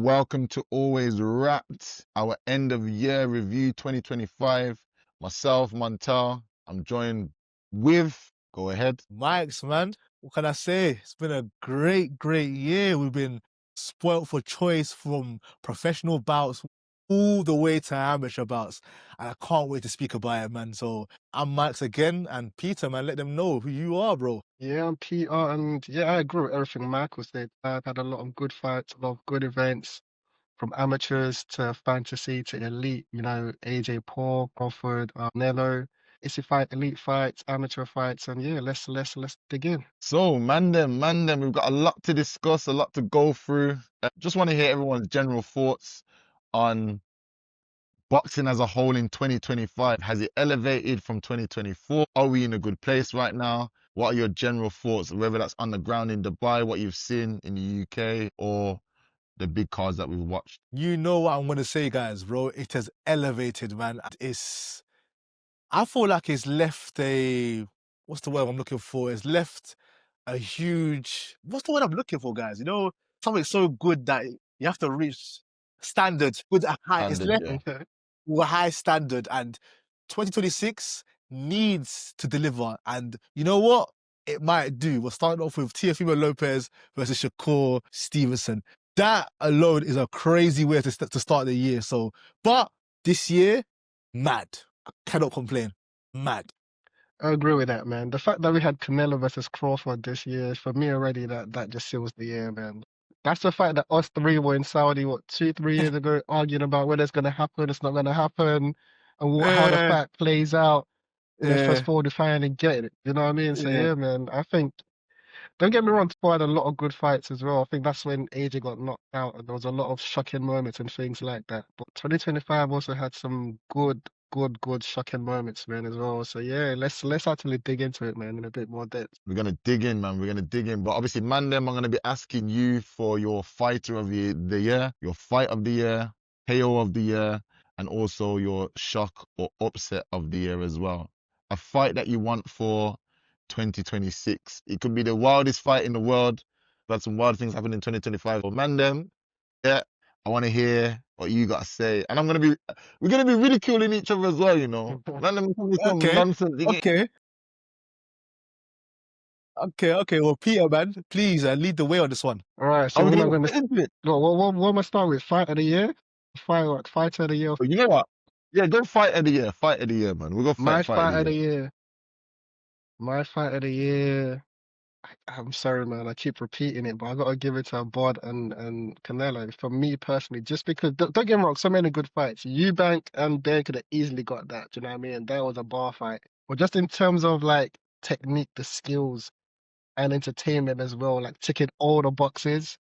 welcome to Always Wrapped, our end of year review 2025. Myself, Montell. I'm joined with, go ahead. Mike's, man. What can I say? It's been a great year. We've been spoilt for choice from professional bouts all the way to amateur bouts. And I can't wait to speak about it, man. So I'm Mike's again, and Peter, man, let them know who you are, bro. Yeah, I'm Peter, and yeah, I agree with everything Michael said. I've had a lot of good fights, a lot of good events, from amateurs to fantasy to elite. AJ Paul, Crawford, Nello. It's a fight, elite fights, amateur fights, and yeah, let's dig in. So, man them, we've got a lot to discuss, a lot to go through. Just want to hear everyone's general thoughts on boxing as a whole in 2025. Has it elevated from 2024? Are we in a good place right now? What are your general thoughts, whether that's on the ground in Dubai, what you've seen in the UK, or the big cards that we've watched? You know what I'm gonna say, guys, bro. It has elevated, man. I feel like it's left what's the word I'm looking for? It's left a huge, what's the word I'm looking for, guys? Something so good that you have to reach standards, good at high. It's Standard, left yeah. Okay. to a high standard, and 2026 needs to deliver. And you know what? It might do. We're starting off with Teofimo Lopez versus Shakur Stevenson. That alone is a crazy way to start the year. So, but this year, mad. I cannot complain. Mad. I agree with that, man. The fact that we had Canelo versus Crawford this year, for me already, that just seals the year, man. That's the fact that us three were in Saudi, what, 2, 3 years ago, arguing about whether it's going to happen, it's not going to happen, and how the Yeah, fight plays out. And then yeah, fast forward to finally get it. You know what I mean? So yeah. yeah, man. I think don't get me wrong, Thor had a lot of good fights as well. I think that's when AJ got knocked out, and there was a lot of shocking moments and things like that. But 2025 also had some good shocking moments, man, as well. So yeah, let's actually dig into it, man, in a bit more depth. We're gonna dig in, man. We're gonna dig in. But obviously, man, them, I'm gonna be asking you for your fighter of the year, your fight of the year, KO of the year, and also your shock or upset of the year as well. A fight that you want for 2026. It could be the wildest fight in the world. We've had some wild things happen in 2025. But man, them, yeah, I want to hear what you got to say. And we're gonna be ridiculing each other as well, you know. Man, them come with some Okay, nonsense. okay, okay. Well, Peter, man, please lead the way on this one. All right, so I'm we're gonna not going get to. into it. What am I start with? Fight of the year? Fighter of the year. But you know what? Yeah, go fight of the year. Fight of the year, man. We'll go My fight of the fight of the year. year. My fight of the year. I'm sorry, man. I keep repeating it, but I gotta give it to Bod and Canelo. For me personally, just because don't get me wrong, so many good fights. Eubank and Bain could have easily got that. Do you know what I mean? That was a bar fight. But just in terms of like technique, the skills and entertainment as well, like ticking all the boxes,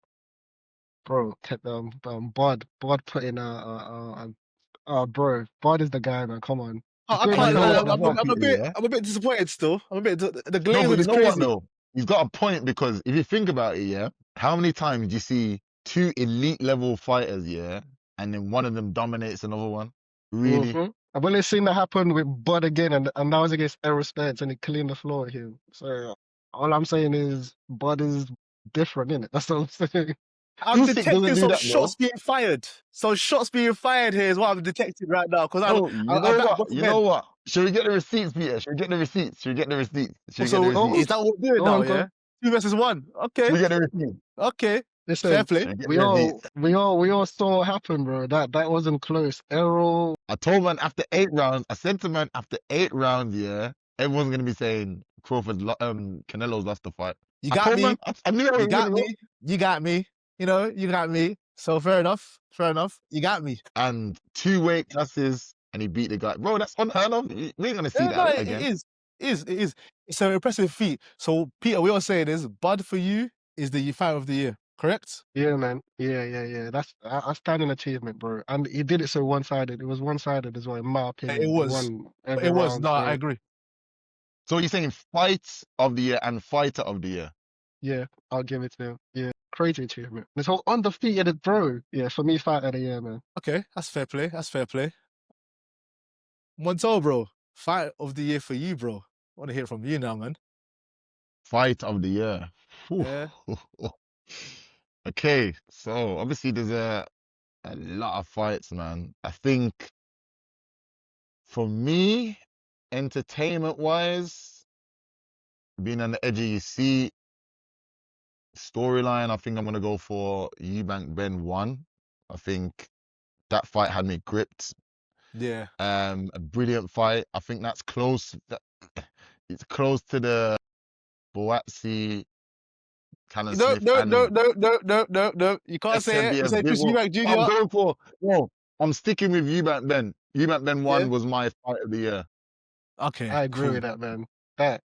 bro. Bod put in bro. Bod is the guy, man. Come on, the I And you can't. know greatest what, ever as well, I'm a Peter, bit. yeah? I'm a bit disappointed still. I'm a bit. The No, but glazing you is know what crazy. though? You've got a point because if you think about it, yeah, how many times do you see two elite level fighters, yeah, and then one of them dominates another one? Really? I've only seen that happen with Bud again, and that was against Errol Spence, and he cleaned the floor with him. So all I'm saying is Bud is different, innit? That's all I'm saying. I'm Usyk doesn't detecting do some that shots though. being fired. Some shots being fired here is what I'm detecting right now. Because No, you I know back what? both You men. know what? Should we get the receipts, Peter? Should we get the receipts? Should we get the receipts? Should we get the So Oh, receipts? is that what we're doing go now? on, go Yeah, on. 2 versus 1. Should Okay, we get the receipts? okay. Fair Listen, play. Should we get we the all receipts? we all saw what happened, bro. That wasn't close. Errol, I told man after 8 rounds, I said to man after 8 rounds, yeah, everyone's gonna be saying Canelo's lost the fight. You I got told man, me. I knew I You was got gonna go. me. You got me. You got me. So fair enough. Fair enough. You got me. And 2 weight classes, and he beat the guy. Bro, that's unheard of. We ain't gonna see Yeah, no, that it again. is. It is. It's an impressive feat. So, Peter, we are saying is Bud for you is the fight of the year, correct? yeah, man, yeah. That's a standing achievement, bro. And he did it so one-sided. It was one-sided as well, in my It opinion. He was. won every It was. round, No, I so. agree. So you're saying fight of the year and fighter of the year. Yeah, I'll give it to him. Yeah, crazy achievement. This whole undefeated bro. Yeah, for me, fight of the year, man. Okay, that's fair play. That's fair play. Montell, bro, fight of the year for you, bro. I want to hear from you now, man. Fight of the year. Whew. Yeah. Okay, so obviously there's a lot of fights, man. I think for me, entertainment wise, being on the edge of your seat, storyline, I think I'm gonna go for Eubank Ben 1. I think that fight had me gripped. Yeah. A brilliant fight. I think that's close. It's close to the Boatsi, Callum No, Smith, no, no, and no, no, no, no, no. You can't say it. You SMBF say big Chris one. Eubank I'm Jr. going for no. I'm sticking with Eubank Ben. Eubank Ben Yeah. 1 was my fight of the year. Okay, I agree cool. with that, man. That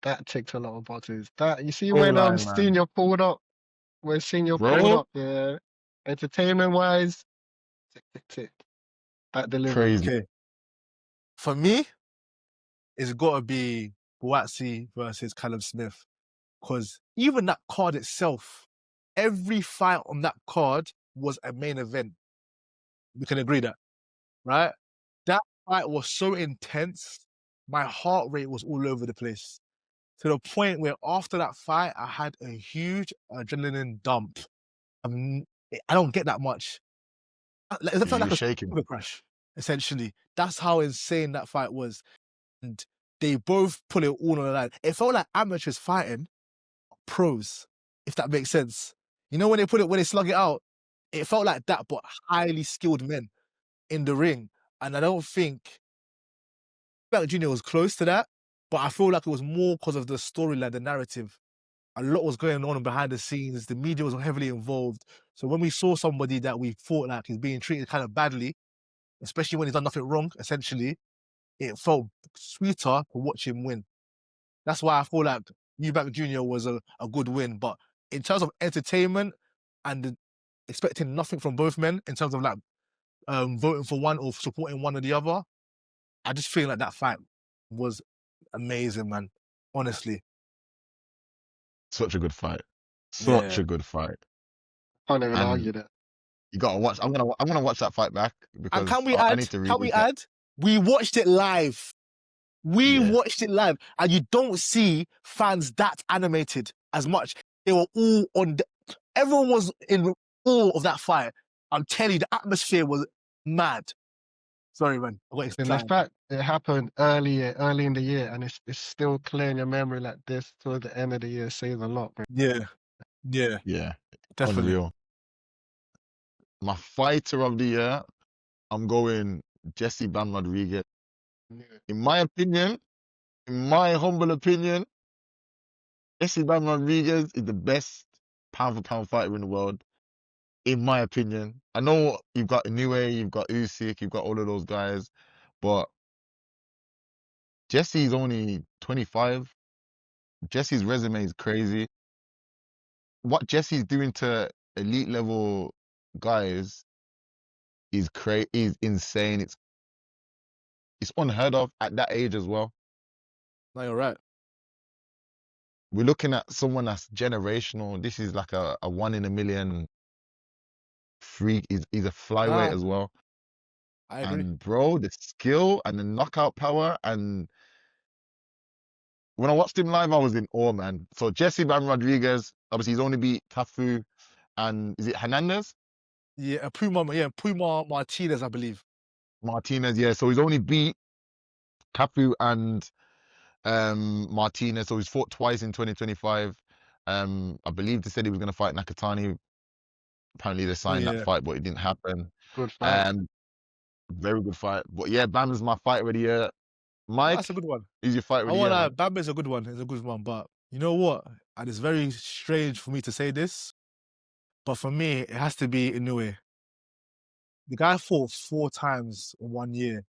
that ticked a lot of boxes. That you see when Storyline, man. Senior pulled up, when Senior pulled Bro, up, yeah, entertainment wise, tick, tick, tick. That delivered. crazy. Okay. For me, it's got to be Boatsi versus Callum Smith. Because even that card itself, every fight on that card was a main event. We can agree that, right? That fight was so intense. My heart rate was all over the place. To the point where after that fight, I had a huge adrenaline dump. I don't get that much. It felt You like a shaking. sugar crash, essentially. That's how insane that fight was. And they both put it all on the line. It felt like amateurs fighting pros, if that makes sense. You know, when they slug it out, it felt like that, but highly skilled men in the ring. And I don't think Black Jr. was close to that, but I feel like it was more because of the storyline, the narrative. A lot was going on behind the scenes. The media was heavily involved. So when we saw somebody that we thought like is being treated kind of badly, especially when he's done nothing wrong, essentially, it felt sweeter to watch him win. That's why I feel like Eubank Jr. was a good win. But in terms of entertainment and expecting nothing from both men, in terms of like voting for one or supporting one or the other, I just feel like that fight was amazing, man. Honestly. Such a good fight. Such Yeah. a good fight. Can't even And argue that. you gotta watch. I'm gonna watch that fight back And because I need to can we recap. add? We watched it live. We Yeah. watched it live, and you don't see fans that animated as much. They were all on. Everyone was in awe of that fight. I'm telling you, the atmosphere was mad. Sorry, man. I got And the excited. fact it happened early in the year, and it's still clear in your memory like this towards the end of the year says a lot, bro. Yeah, yeah, Yeah. definitely. Unreal. My fighter of the year, I'm going Jesse Bam Rodriguez. In my opinion, in my humble opinion, Jesse Bam Rodriguez is the best pound for pound fighter in the world. In my opinion, I know you've got Inoue, you've got Usyk, you've got all of those guys, but Jesse's only 25. Jesse's resume is crazy. What Jesse's doing to elite level guys is insane. It's unheard of at that age as well. No, you're right. We're looking at someone that's generational. This is like a one in a million freak. He's a flyweight Nah, as well. I agree. And bro, the skill and the knockout power. And when I watched him live, I was in awe, man. So Jesse Van Rodriguez, obviously he's only beat Cafu and is it Hernandez? Yeah, Puma Martinez, I believe. Martinez, yeah. So he's only beat Cafu and Martinez. So he's fought twice in 2025. I believe they said he was going to fight Nakatani. Apparently they Oh signed that yeah, fight, but it didn't happen. Good fight. Um, very good fight. But yeah, Bam's my fighter of the year. no, Mike, that's a good one. who's your fighter I of the want year, to. man? Bamba's a good one. It's a good one, but you know what? And it's very strange for me to say this, but for me, it has to be Inoue. The guy fought 4 times in 1 year,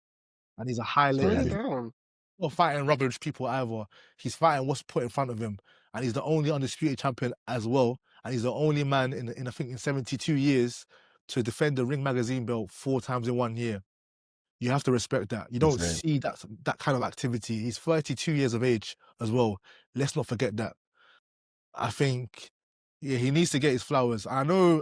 and he's a high Slow level. it Crazy. He's down. not fighting rubbish people either. He's fighting what's put in front of him, and he's the only undisputed champion as well. And he's the only man in I think in 72 years to defend the Ring Magazine belt 4 times in 1 year. You have to respect that. You don't Insane. see that kind of activity. He's 32 years of age as well. Let's not forget that. I think, yeah, he needs to get his flowers. I know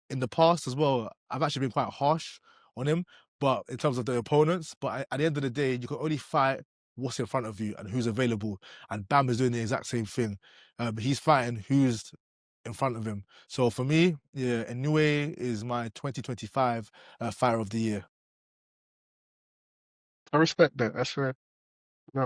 in the past as well, I've actually been quite harsh on him, but in terms of the opponents, but at the end of the day, you can only fight what's in front of you and who's available. And Bam is doing the exact same thing. He's fighting who's in front of him. So for me, yeah, Inoue is my 2025 fighter of the year. I respect that. That's fair. No,